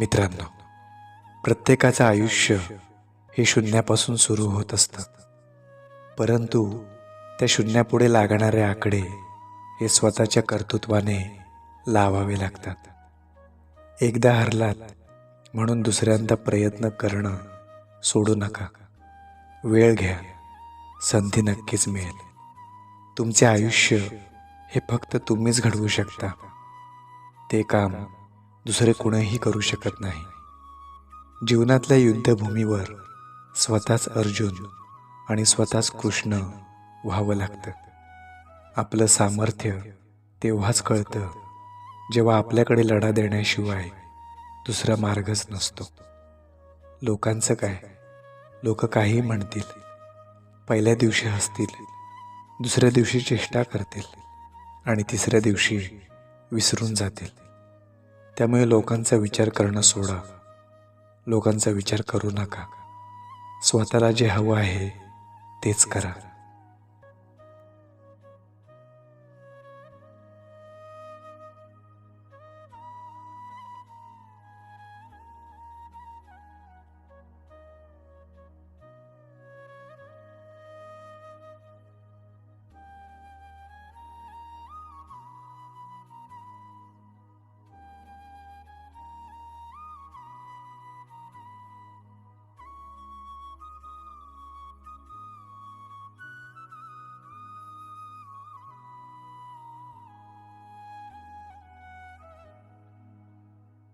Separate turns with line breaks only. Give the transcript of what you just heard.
मित्रांनो, प्रत्येकाचं आयुष्य हे शून्यापासून सुरू होत असतं, परंतु त्या शून्यापुढे लागणारे आकडे हे स्वतःच्या कर्तृत्वाने लावावे लागतात. एकदा हरलात म्हणून दुसऱ्यांदा प्रयत्न करणं सोडू नका. वेळ घ्या, संधी नक्कीच मिळेल. तुमचे आयुष्य हे फक्त तुम्हीच घडवू शकता. ते काम दुसरे कुणीही करू शकत नाही. जीवनातल्या युद्धभूमीवर स्वतःच अर्जुन आणि स्वतःच कृष्ण व्हावं लागतं. आपलं सामर्थ्य तेव्हाच कळतं जेव्हा आपल्याकडे लढा देण्याशिवाय दुसरा मार्गच नसतो. लोकांचं काय? लोक काही म्हणतील. पहिल्या दिवशी हसतील, दुसऱ्या दिवशी चेष्टा करतील आणि तिसऱ्या दिवशी विसरून जातील. त्यामुळे लोकांचा विचार करणं सोडा. लोकांचा विचार करू नका. स्वतःला जे हवं आहे तेच करा.